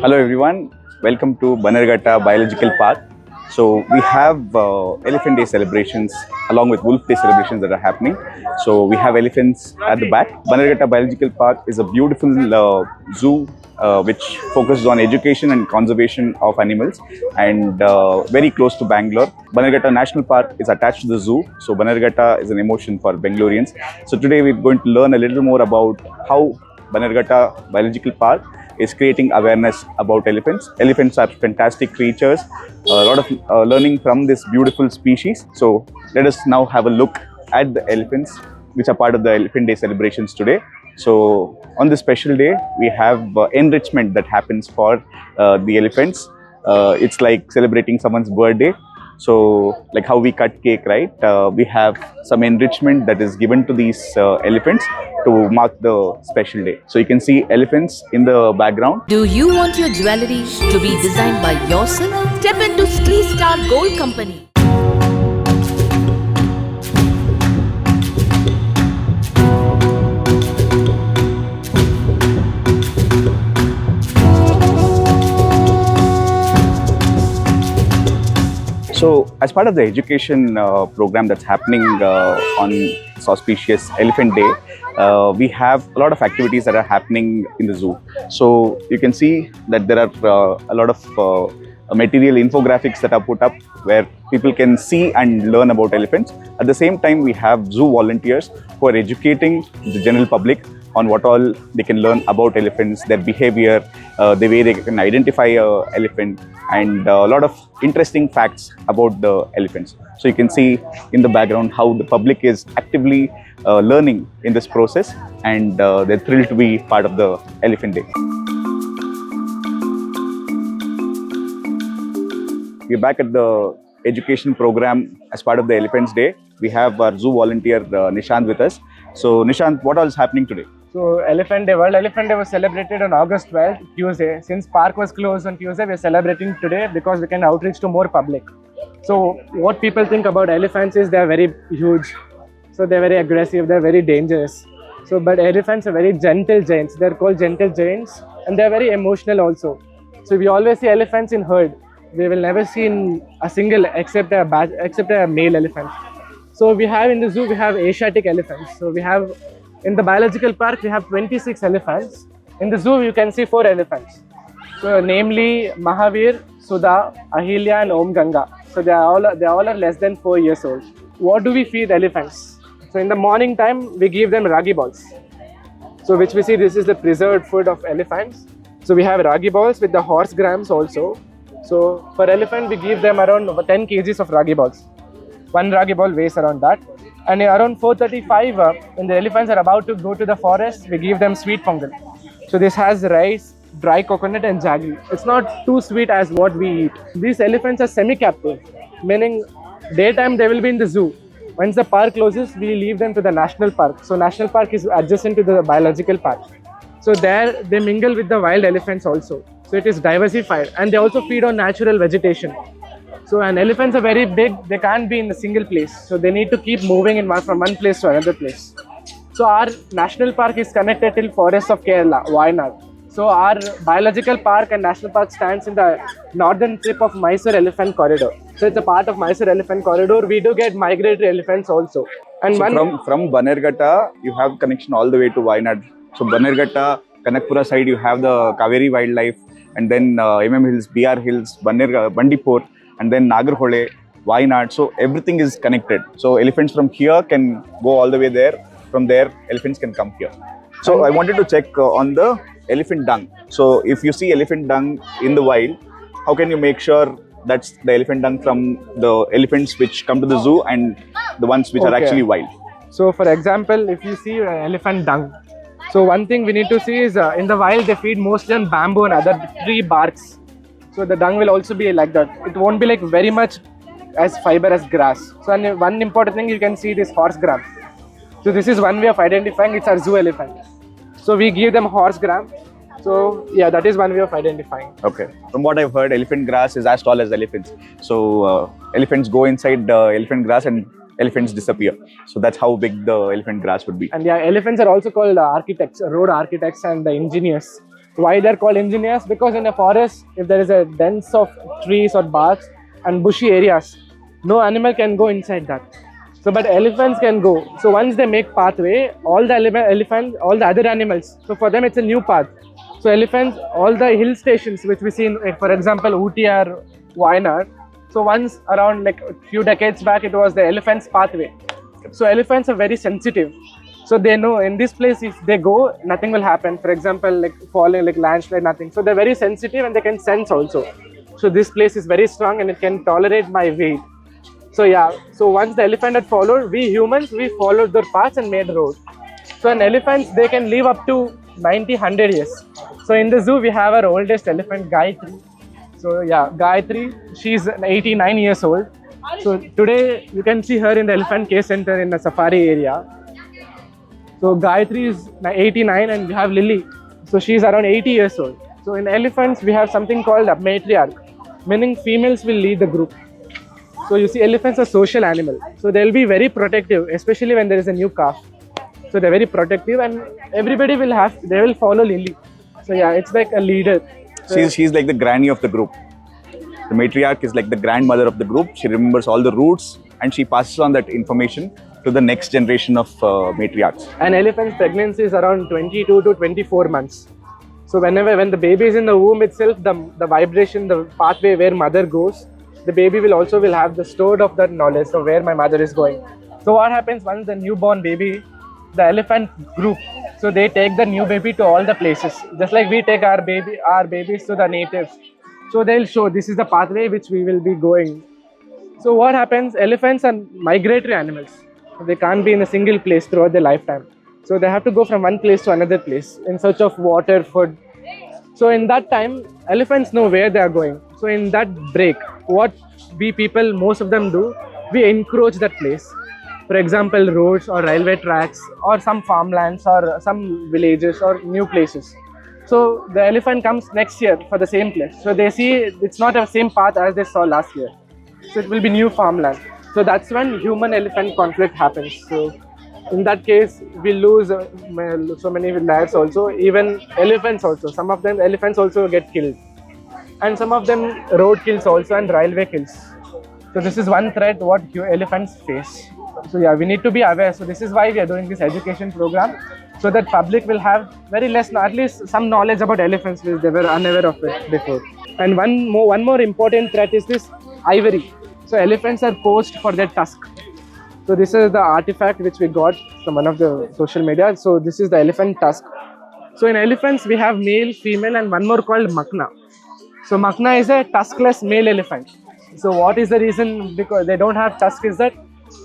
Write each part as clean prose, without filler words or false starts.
Hello everyone, welcome to Bannerghatta Biological Park. So we have Elephant Day celebrations along with Wolf Day celebrations that are happening. So we have elephants at the back. Bannerghatta Biological Park is a beautiful zoo which focuses on education and conservation of animals, and very close to Bangalore. Bannerghatta National Park is attached to the zoo. So Bannerghatta is an emotion for Bengalurians. So today we're going to learn a little more about how Bannerghatta Biological Park is creating awareness about elephants. Elephants are fantastic creatures, a lot of learning from this beautiful species. So let us now have a look at the elephants which are part of the Elephant Day celebrations today. So on this special day, we have enrichment that happens for the elephants. It's like celebrating someone's birthday. So like how we cut cake, right? We have some enrichment that is given to these elephants to mark the special day. So you can see elephants in the background. Do you want your jewelry to be designed by yourself? Step into Three Star Gold Company. So as part of the education program that's happening on this auspicious Elephant Day, we have a lot of activities that are happening in the zoo. So you can see that there are a lot of material infographics that are put up where people can see and learn about elephants. At the same time, we have zoo volunteers who are educating the general public on what all they can learn about elephants, their behavior, the way they can identify an elephant, and a lot of interesting facts about the elephants. So you can see in the background how the public is actively learning in this process, and they're thrilled to be part of the Elephant Day. We're back at the education program as part of the Elephants Day. We have our zoo volunteer Nishant with us. So Nishant, what all is happening today? So Elephant Day, World Elephant Day was celebrated on August 12th, Tuesday. Since park was closed on Tuesday, we're celebrating today because we can outreach to more public. So what people think about elephants is they're very huge. So they're very aggressive, they're very dangerous. So but elephants are very gentle giants. They're called gentle giants, and they're very emotional also. So we always see elephants in herd. We will never see in a single except a male elephant. So we have in the zoo, we have Asiatic elephants. So we have in the biological park, we have 26 elephants. In the zoo, you can see 4 elephants. So namely Mahavir, Sudha, Ahilya and Om Ganga. So they all are less than 4 years old. What do we feed elephants? So in the morning time, we give them ragi balls. So which we see this is the preserved food of elephants. So we have ragi balls with the horse grams also. So for elephant, we give them around 10 kgs of ragi balls. One ragi ball weighs around that. And around 4:35, when the elephants are about to go to the forest, we give them sweet pongal. So this has rice, dry coconut and jaggery. It's not too sweet as what we eat. These elephants are semi-captive, meaning daytime they will be in the zoo. Once the park closes, we leave them to the national park. So national park is adjacent to the biological park. So there they mingle with the wild elephants also. So it is diversified, and they also feed on natural vegetation. So and elephants are very big, they can't be in a single place. So they need to keep moving from one place to another place. So our national park is connected till forests of Kerala, Wayanad. So our biological park and national park stands in the northern tip of Mysore Elephant Corridor. So it's a part of Mysore Elephant Corridor. We do get migratory elephants also. And so from Bannerghatta, you have connection all the way to Wayanad. So Bannerghatta, Kanakpura side, you have the Kaveri wildlife, and then Hills, BR Hills, Bandipur, and then Nagarhole, Wayanad. So everything is connected. So elephants from here can go all the way there. From there, elephants can come here. So I wanted to check on the elephant dung. So if you see elephant dung in the wild, how can you make sure that's the elephant dung from the elephants which come to the zoo and the ones which are actually wild? So for example, if you see elephant dung, so one thing we need to see is in the wild they feed mostly on bamboo and other tree barks. So the dung will also be like that. It won't be like very much as fiber as grass. So and one important thing you can see this horse gram. So this is one way of identifying it's our zoo elephant. So we give them horse gram. So yeah, that is one way of identifying. Okay. From what I've heard, elephant grass is as tall as elephants. So elephants go inside the elephant grass and elephants disappear. So that's how big the elephant grass would be. And yeah, elephants are also called architects, road architects and engineers. Why they're called engineers? Because in a forest, if there is a dense of trees or barks and bushy areas, no animal can go inside that. So, but elephants can go. So once they make pathway, all the elephants, all the other animals. So for them, it's a new path. So elephants, all the hill stations which we see, in, for example, Ooty or Wayanad. So once around like a few decades back, it was the elephants' pathway. So elephants are very sensitive. So they know in this place if they go, nothing will happen. For example, like falling, like landslide, nothing. So they're very sensitive and they can sense also. So this place is very strong and it can tolerate my weight. So yeah, so once the elephant had followed, we humans, we followed their paths and made road. So in elephants, they can live up to 90, 100 years. So in the zoo, we have our oldest elephant, Gayatri. So yeah, Gayatri, she's 89 years old. So today, you can see her in the Elephant Care Center in the safari area. So Gayatri is 89 and we have Lily. So she's around 80 years old. So in elephants, we have something called a matriarch, meaning females will lead the group. So you see, elephants are social animal. So they'll be very protective, especially when there is a new calf. So they're very protective and everybody will they will follow Lily. So yeah, it's like a leader. So She's like the granny of the group. The matriarch is like the grandmother of the group. She remembers all the roots and she passes on that information to the next generation of matriarchs. An elephant's pregnancy is around 22 to 24 months. So when the baby is in the womb itself, the vibration, the pathway where mother goes, the baby will have the stored of that knowledge of where my mother is going. So what happens once the newborn baby, the elephant group, so they take the new baby to all the places, just like we take our babies to the natives. So they'll show this is the pathway which we will be going. So what happens? Elephants are migratory animals. They can't be in a single place throughout their lifetime. So they have to go from one place to another place in search of water, food. So in that time, elephants know where they are going. So in that break, what we people, most of them do, we encroach that place. For example, roads or railway tracks or some farmlands or some villages or new places. So the elephant comes next year for the same place. So they see it's not the same path as they saw last year. So it will be new farmland. So that's when human-elephant conflict happens. So in that case, we lose so many lives also. Even elephants also. Some of them, elephants also get killed. And some of them road kills also and railway kills. So this is one threat what elephants face. So yeah, we need to be aware. So this is why we are doing this education program, so that public will have very less, at least some knowledge about elephants, which they were unaware of it before. And one more important threat is this ivory. So elephants are posed for their tusk. So this is the artifact which we got from one of the social media. So this is the elephant tusk. So in elephants we have male, female, and one more called Makna. So Makna is a tuskless male elephant. So what is the reason? Because they don't have tusk is that,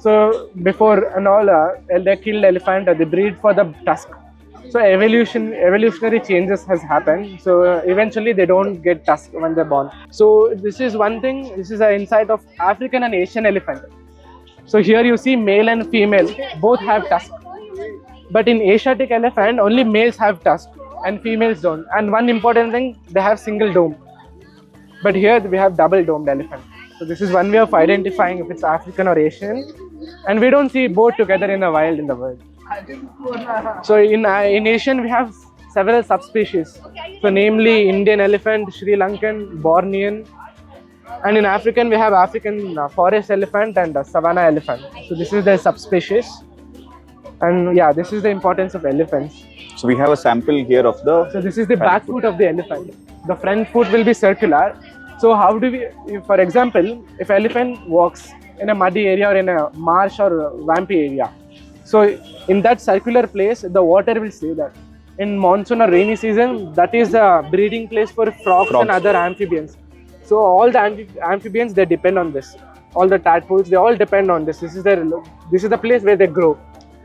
so before and all, they killed elephant, they breed for the tusk. So evolutionary changes has happened. So eventually they don't get tusk when they're born. So this is one thing. This is an insight of African and Asian elephant. So here you see male and female both have tusk. But in Asiatic elephant, only males have tusk and females don't. And one important thing, they have single dome. But here we have double domed elephant. So this is one way of identifying if it's African or Asian. And we don't see both together in the wild in the world. So in Asian we have several subspecies. So namely Indian elephant, Sri Lankan, Bornean. And in African we have African forest elephant and savanna elephant. So this is the subspecies. And yeah, this is the importance of elephants. So we have a sample here of the... So this is the back foot of the elephant. The front foot will be circular. So how do we, for example, if elephant walks in a muddy area or in a marsh or swampy area, so in that circular place, the water will stay there. In monsoon or rainy season, that is the breeding place for frogs and other amphibians. So all the amphibians, they depend on this. All the tadpoles, they all depend on this. This is the place where they grow.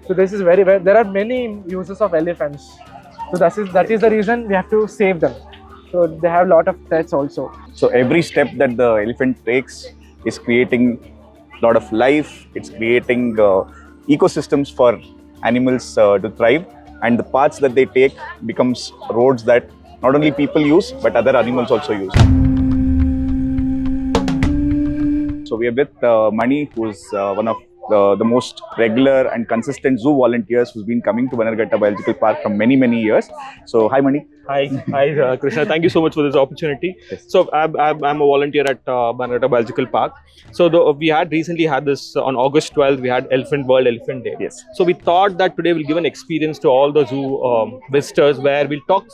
So this is there are many uses of elephants. So that is the reason we have to save them. So they have a lot of threats also. So every step that the elephant takes is creating a lot of life. It's creating ecosystems for animals to thrive. And the paths that they take becomes roads that not only people use, but other animals also use. So we are with Mani, who's one of the most regular and consistent zoo volunteers who's been coming to Bannerghatta Biological Park from many years. So hi Mani. Hi, Krishna. Thank you so much for this opportunity. So I'm a volunteer at Bannerghatta Biological Park. So we had recently had this on August 12th. We had World Elephant Day. Yes. So we thought that today we'll give an experience to all the zoo visitors where we'll talk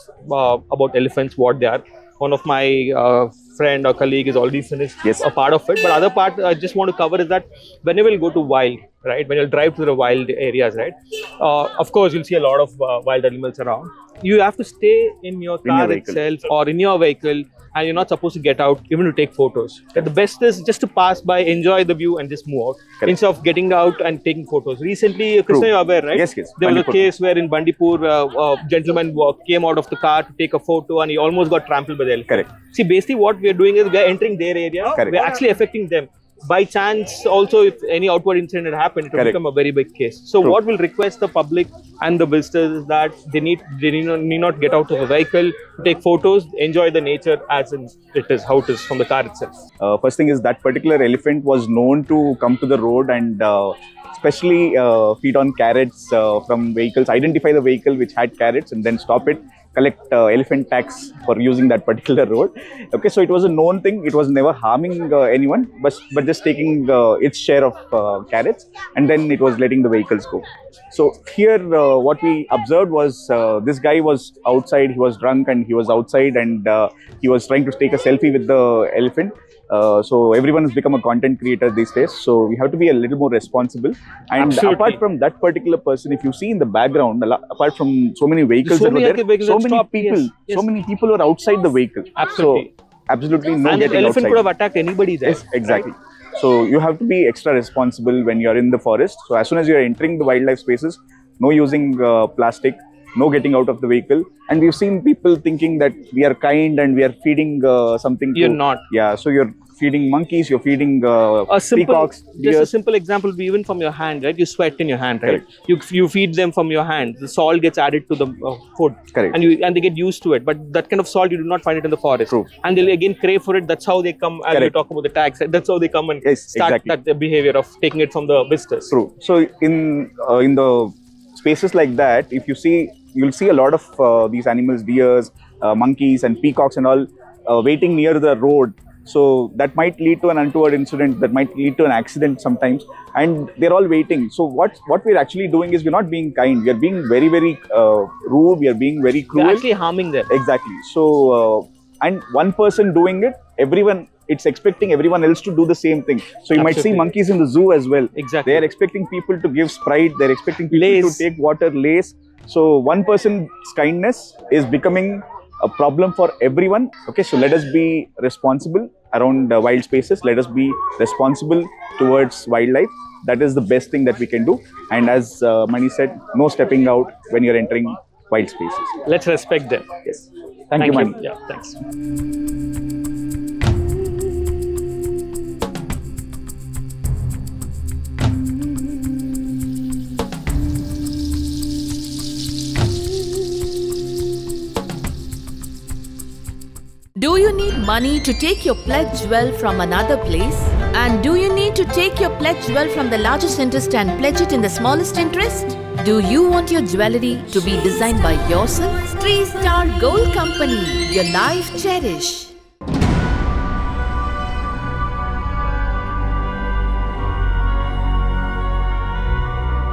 about elephants, what they are. One of my friend or colleague is already finished a part of it. But other part I just want to cover is that whenever you go to wild, right? When you drive to the wild areas, right? Of course, you'll see a lot of wild animals around. You have to stay in your car itself or in your vehicle, and you're not supposed to get out even to take photos. The best is just to pass by, enjoy the view, and just move out instead of getting out and taking photos. Recently, Krishna, you're aware, right? Yes. There was a case where in Bandipur, a gentleman came out of the car to take a photo, and he almost got trampled by the elephant. Correct. See, basically, what we are doing is we are entering their area. Correct. We are actually affecting them. By chance, also, if any outward incident had happened, it will become a very big case. So, what we'll request the public and the visitors is that they need not get out of a vehicle, take photos, enjoy the nature as it is, how it is from the car itself. First thing is that particular elephant was known to come to the road and especially feed on carrots from vehicles, identify the vehicle which had carrots and then stop it, collect elephant tax for using that particular road. Okay, so it was a known thing. It was never harming anyone, but just taking its share of carrots, and then it was letting the vehicles go. So here what we observed was this guy was outside, he was drunk and he was outside, and he was trying to take a selfie with the elephant. So everyone has become a content creator these days. So we have to be a little more responsible. And apart from that particular person, if you see in the background, apart from so many vehicles that were there, so many people were outside the vehicle. Absolutely. So absolutely no and getting the elephant outside. could have attacked anybody there. Yes, exactly. Right? So you have to be extra responsible when you are in the forest. So as soon as you are entering the wildlife spaces, no using plastic, no getting out of the vehicle. And we've seen people thinking that we are kind and we are feeding something. You're not. Yeah, so you're feeding monkeys, you're feeding peacocks, just deers. a simple example, even from your hand, right? You sweat in your hand, right? You feed them from your hand. The salt gets added to the food. Correct. And they get used to it. But that kind of salt, you do not find it in the forest. True. And they'll again crave for it. That's how they come, as you talk about the tax, that's how they come and start that behavior of taking it from the visitors. True. So in the spaces like that, if you see, you'll see a lot of these animals, deers, monkeys and peacocks and all waiting near the road. So that might lead to an untoward incident, that might lead to an accident sometimes, and they're all waiting. So what we're actually doing is we're not being kind. We are being very rude. We are being very cruel. We're actually harming them. Exactly. So and one person doing it, it's expecting everyone else to do the same thing. So you might see monkeys in the zoo as well. Exactly. They are expecting people to give Sprite. They're expecting people to take water, lace. So one person's kindness is becoming a problem for everyone. Okay, so let us be responsible around wild spaces. Let us be responsible towards wildlife. That is the best thing that we can do. And as Mani said, no stepping out when you're entering wild spaces. Let's respect them. Yes. Thank you, Mani. Yeah, thanks. Do you need money to take your pledge jewel from another place? And do you need to take your pledge jewel from the largest interest and pledge it in the smallest interest? Do you want your jewellery to be designed by yourself? 3-Star Gold Company, your life cherish.